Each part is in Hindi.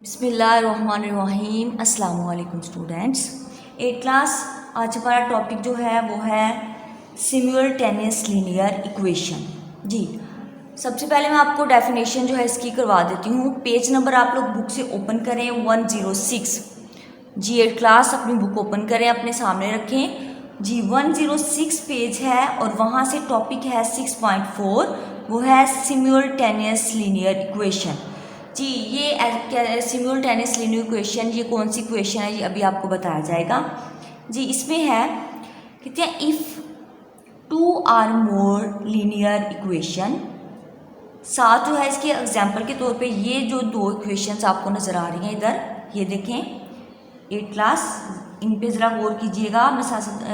बिस्मिल्लाहिर्रहमानिर्रहीम अस्सलाम वालेकुम स्टूडेंट्स। 8 क्लास आज हमारा टॉपिक जो है वो है सिम्युलटेनियस लीनियर इक्वेशन। जी सबसे पहले मैं आपको डेफिनेशन जो है इसकी करवा देती हूँ। पेज नंबर आप लोग बुक से ओपन करें 106। जी 8 क्लास अपनी बुक ओपन करें, अपने सामने रखें। जी 106 पेज है और वहाँ से टॉपिक है 6.4, वो है सिम्युलटेनियस लीनियर इक्वेशन। जी ये सिम्युलटेनियस लीनियर इक्वेशन ये कौन सी इक्वेशन है ये अभी आपको बताया जाएगा। जी इसमें है कहते हैं if 2 or more linear equation. साथ जो है इसके एग्जाम्पल के तौर पे ये जो दो इक्वेशंस आपको नज़र आ रही हैं इधर, ये देखें 8 क्लास, इन पे ज़रा गौर कीजिएगा। मैं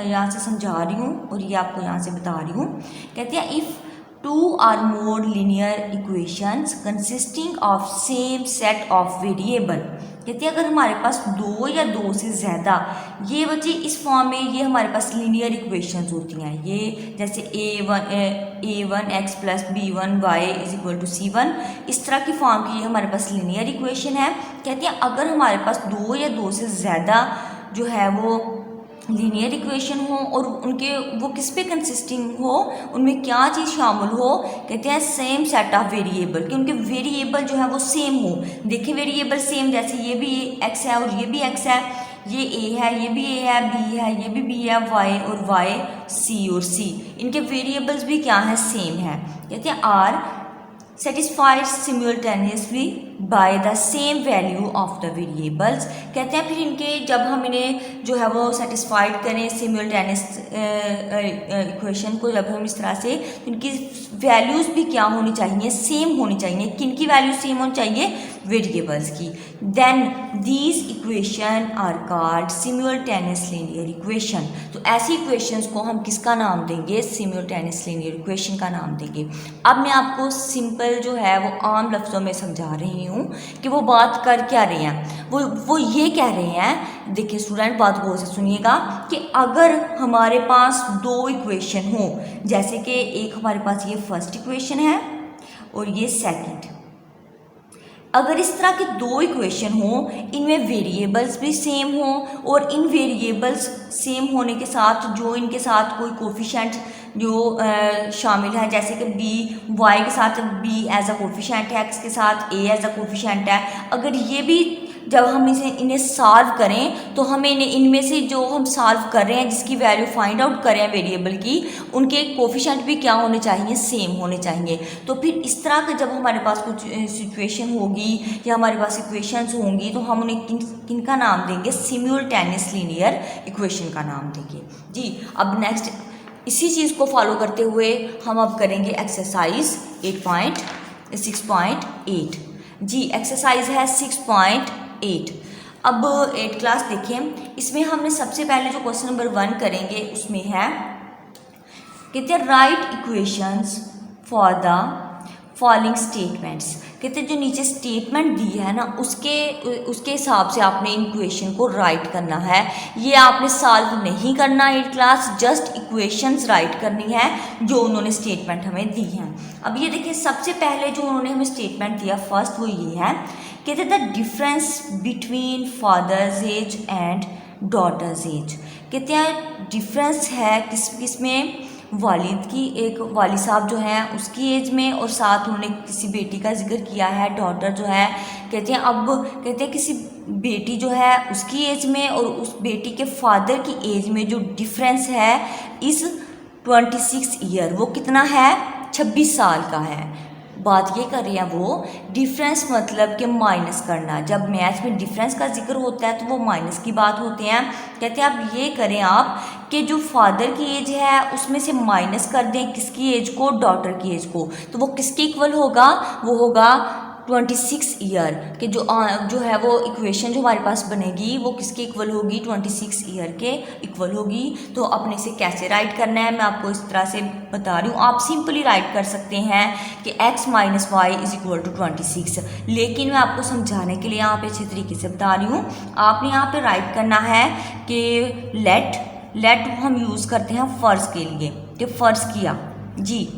यहाँ से समझा रही हूँ और ये आपको यहाँ से बता रही हूँ। कहते हैं if 2 or more linear equations consisting of same set of variable. कहते हैं अगर हमारे पास दो या दो से ज़्यादा, ये बच्चे इस फॉर्म में ये हमारे पास लीनियर इक्वेशंस होती हैं। ये जैसे a1 x plus b1 y is equal to c1, इस तरह की फॉर्म की ये हमारे पास लीनियर इक्वेशन है। कहते हैं अगर हमारे पास दो या दो से ज़्यादा जो है वो लीनियर इक्वेशन हो और उनके वो किस पे कंसिस्टिंग हो, उनमें क्या चीज़ शामिल हो, कहते हैं सेम सेट ऑफ वेरिएबल, कि उनके वेरिएबल जो है वो सेम हो। देखिए वेरिएबल सेम, जैसे ये भी x है और ये भी x है, ये a है, ये भी a है, b है, ये भी b है, y और y, c और c, इनके वेरिएबल्स भी क्या है, सेम है। कहते हैं are satisfied simultaneously by the same value of the variables। कहते हैं फिर इनके जब हम इन्हें जो है वो सेटिस्फाइड करें सिम्युलटेनियस इक्वेशन को, जब हम इस तरह से, तो इनकी वैल्यूज़ भी क्या होनी चाहिए, सेम होनी चाहिए। किन की वैल्यू सेम होनी चाहिए, वेरिएबल्स की। Then these equation are called simultaneous linear equation. तो ऐसी इक्वेशंस को हम किसका नाम देंगे, सिम्युलटेनियस लीनियर इक्वेशन का नाम देंगे। अब मैं आपको सिंपल जो है वो आम लफ्ज़ों में समझा रही हूँ कि वो बात कर क्या रहे हैं। वो ये कह रहे हैं, देखिए स्टूडेंट बात गौर से सुनिएगा, कि अगर हमारे पास दो इक्वेशन हो, जैसे कि एक हमारे पास ये फर्स्ट इक्वेशन है और ये सेकंड, अगर इस तरह के दो इक्वेशन हो, इनमें वेरिएबल्स भी सेम हो और इन वेरिएबल्स सेम होने के साथ जो इनके साथ कोई कोफिशेंट जो शामिल है, जैसे कि b y के साथ b एज अ कोफिशेंट है, x के साथ a एज अ कोफिशेंट है, अगर ये भी जब हम इन्हें सॉल्व करें तो हमें इनमें से जो हम सॉल्व कर रहे हैं, जिसकी वैल्यू फाइंड आउट कर रहे हैं वेरिएबल की, उनके कोफिशेंट भी क्या होने चाहिए, सेम होने चाहिए। तो फिर इस तरह का जब हमारे पास कुछ सिचुएशन होगी या हमारे पास इक्वेशंस होंगी तो हम उन्हें किन का नाम देंगे, सिम्युलटेनियस लीनियर इक्वेशन का नाम देंगे। जी अब नेक्स्ट इसी चीज़ को फॉलो करते हुए हम अब करेंगे एक्सरसाइज 6.8। जी एक्सरसाइज है 6.8। अब 8 क्लास देखें, इसमें हमने सबसे पहले जो क्वेश्चन नंबर 1 करेंगे उसमें है, कहते हैं right equations for the following statements. कहते हैं जो नीचे स्टेटमेंट दी है ना, उसके हिसाब से आपने इन इक्वेशन को राइट करना है। ये आपने सॉल्व नहीं करना 8 क्लास, जस्ट इक्वेशंस राइट करनी है जो उन्होंने स्टेटमेंट हमें दी हैं। अब ये देखिए सबसे पहले जो उन्होंने हमें स्टेटमेंट दिया फर्स्ट, वो ये है, कहते हैं the difference between father's age and daughters as. कहते हैं डिफरेंस है किस में, वालिद की, एक वालिद साहब जो हैं उसकी एज में, और साथ उन्होंने किसी बेटी का जिक्र किया है, डॉटर जो है। कहते हैं अब कहते हैं किसी बेटी जो है उसकी एज में और उस बेटी के फादर की एज में जो डिफरेंस है इस 26 ईयर, वो कितना है, 26 साल का है। बात ये कर रही है वो डिफरेंस मतलब कि माइनस करना। जब मैथ में डिफरेंस का जिक्र होता है तो वो माइनस की बात होती है। कहते हैं अब ये करें आप कि जो फादर की एज है उसमें से माइनस कर दें किसकी एज को, डॉटर की एज को, तो वो किसके इक्वल होगा, वो होगा 26 ईयर के। जो है वो इक्वेशन जो हमारे पास बनेगी वो किसके इक्वल होगी, 26 ईयर के इक्वल होगी। तो अपने से कैसे राइट करना है मैं आपको इस तरह से बता रही हूँ। आप सिंपली राइट कर सकते हैं कि x minus y is equal to 26, लेकिन मैं आपको समझाने के लिए यहाँ पे अच्छे तरीके से बता रही हूँ। आपने यहाँ पे राइट करना है कि लेट हम यूज़ करते हैं फ़र्ज़ के लिए, कि फ़र्ज़ किया, जी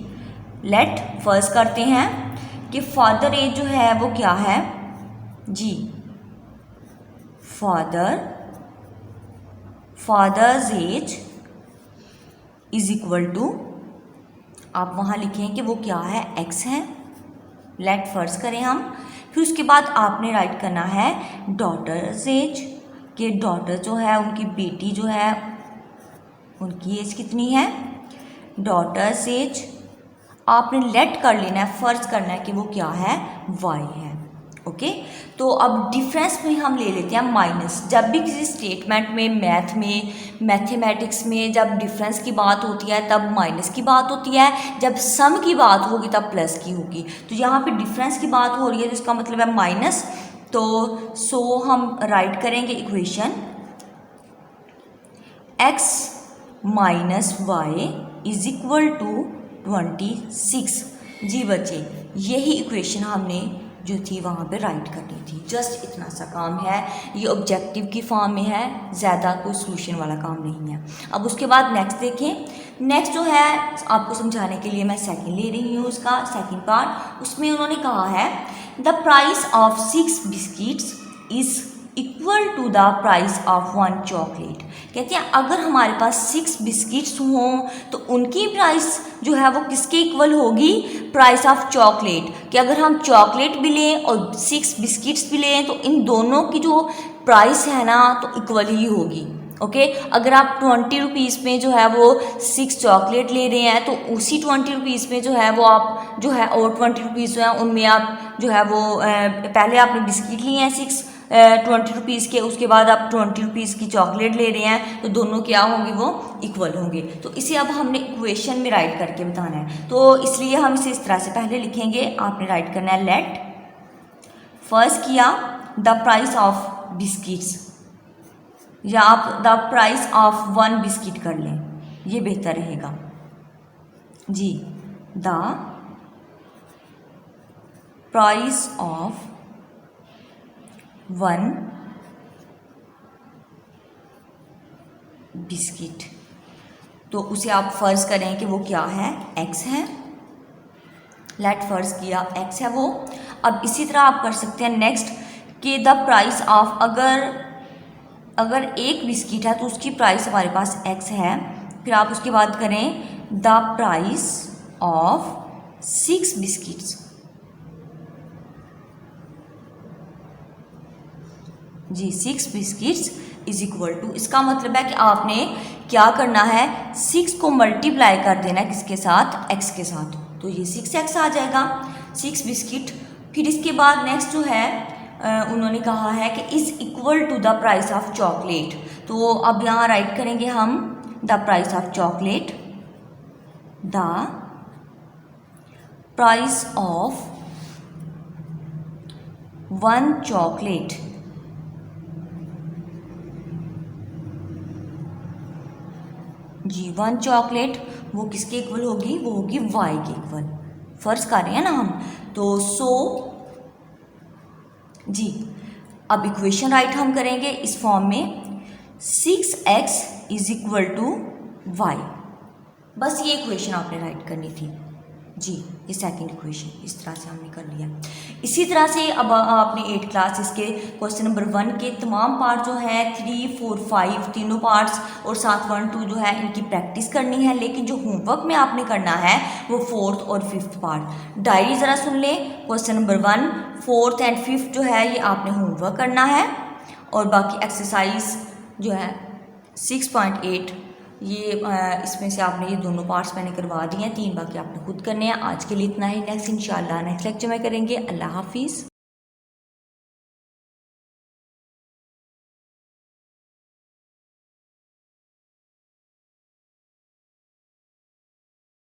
लेट फ़र्ज़ करते हैं कि फादर एज जो है वो क्या है, जी father's age is equal to, आप वहाँ लिखें कि वो क्या है, x है। लेट फर्स्ट करें हम, फिर उसके बाद आपने राइट करना है डॉटर्स एज, कि डॉटर जो है उनकी बेटी जो है उनकी एज कितनी है, डॉटर्स एज आपने लेट कर लेना है, फर्ज करना है कि वो क्या है, y है। ओके, तो अब डिफरेंस में हम ले लेते हैं माइनस। जब भी किसी स्टेटमेंट में, मैथ में, मैथमेटिक्स में जब डिफरेंस की बात होती है तब माइनस की बात होती है, जब सम की बात होगी तब प्लस की होगी। तो यहाँ पे डिफरेंस की बात हो रही है तो इसका मतलब है माइनस। तो सो हम राइट करेंगे equation x minus y is equal to 26। जी बच्चे, यही इक्वेशन हमने जो थी वहाँ पे राइट करनी थी। जस्ट इतना सा काम है, ये ऑब्जेक्टिव की फॉर्म में है, ज़्यादा कोई सोल्यूशन वाला काम नहीं है। अब उसके बाद नेक्स्ट देखें। नेक्स्ट जो है आपको समझाने के लिए मैं सेकंड ले रही हूँ, उसका सेकंड पार्ट। उसमें उन्होंने कहा है the price of 6 biscuits is equal to the price of 1 chocolate. कहते हैं अगर हमारे पास 6 बिस्किट्स हों तो उनकी प्राइस जो है वो किसके इक्वल होगी, प्राइस ऑफ चॉकलेट। कि अगर हम चॉकलेट भी लें और 6 बिस्किट्स भी लें तो इन दोनों की जो प्राइस है ना तो इक्वल ही होगी। ओके, अगर आप 20 रुपीज़ में जो है वो 6 चॉकलेट ले रहे हैं तो उसी 20 रुपीज़ में जो है वो आप जो है और 20 रुपीज़ जो है उनमें आप जो है वो पहले आपने बिस्किट लिए हैं 6 20 रुपीज़ के, उसके बाद आप 20 रुपीज़ की चॉकलेट ले रहे हैं तो दोनों क्या होंगे, वो इक्वल होंगे। तो इसे अब हमने इक्वेशन में राइट करके बताना है, तो इसलिए हम इसे इस तरह से पहले लिखेंगे। आपने राइट करना है लेट फर्स्ट किया द प्राइस ऑफ बिस्किट्स, या आप द प्राइस ऑफ 1 बिस्किट कर लें, ये बेहतर रहेगा जी। द प्राइस ऑफ 1 बिस्किट, तो उसे आप फर्ज करें कि वो क्या है, x है। लेट फर्ज किया x है वो। अब इसी तरह आप कर सकते हैं नेक्स्ट कि द प्राइस ऑफ, अगर एक बिस्किट है तो उसकी प्राइस हमारे पास x है। फिर आप उसके बाद करें द प्राइस ऑफ 6 बिस्किट्स, जी 6 बिस्किट्स इज इक्वल टू, इसका मतलब है कि आपने क्या करना है, 6 को मल्टीप्लाई कर देना है किसके साथ, x के साथ, तो ये 6x आ जाएगा 6 बिस्किट। फिर इसके बाद नेक्स्ट जो है उन्होंने कहा है कि is equal to the price of chocolate, तो अब यहाँ राइट करेंगे हम the price of chocolate, the price of 1 chocolate जी 1 चॉकलेट वो किसके इक्वल होगी, वो होगी y के इक्वल। फर्ज कर रहे हैं ना हम, तो सो जी अब इक्वेशन राइट हम करेंगे इस फॉर्म में 6x is equal to y। बस ये इक्वेशन आपने राइट करनी थी जी, ये सेकंड इक्वेशन इस तरह से हमने कर लिया। इसी तरह से अब आपने 8 क्लास इसके क्वेश्चन नंबर 1 के तमाम पार्ट जो है 3, 4, 5 तीनों पार्ट्स और साथ 1, 2 जो है इनकी प्रैक्टिस करनी है, लेकिन जो होमवर्क में आपने करना है वो 4th और 5th पार्ट। डायरी ज़रा सुन लें, question number 1, 4th and 5th जो है ये आपने होमवर्क करना है, और बाकी एक्सरसाइज जो है 6.8 ये इसमें से आपने ये दोनों पार्ट्स मैंने करवा दिए हैं, 3 बाकी आपने खुद करने हैं। आज के लिए इतना ही, नेक्स्ट इंशाल्लाह नेक्स्ट लेक्चर में करेंगे। अल्लाह हाफिज़।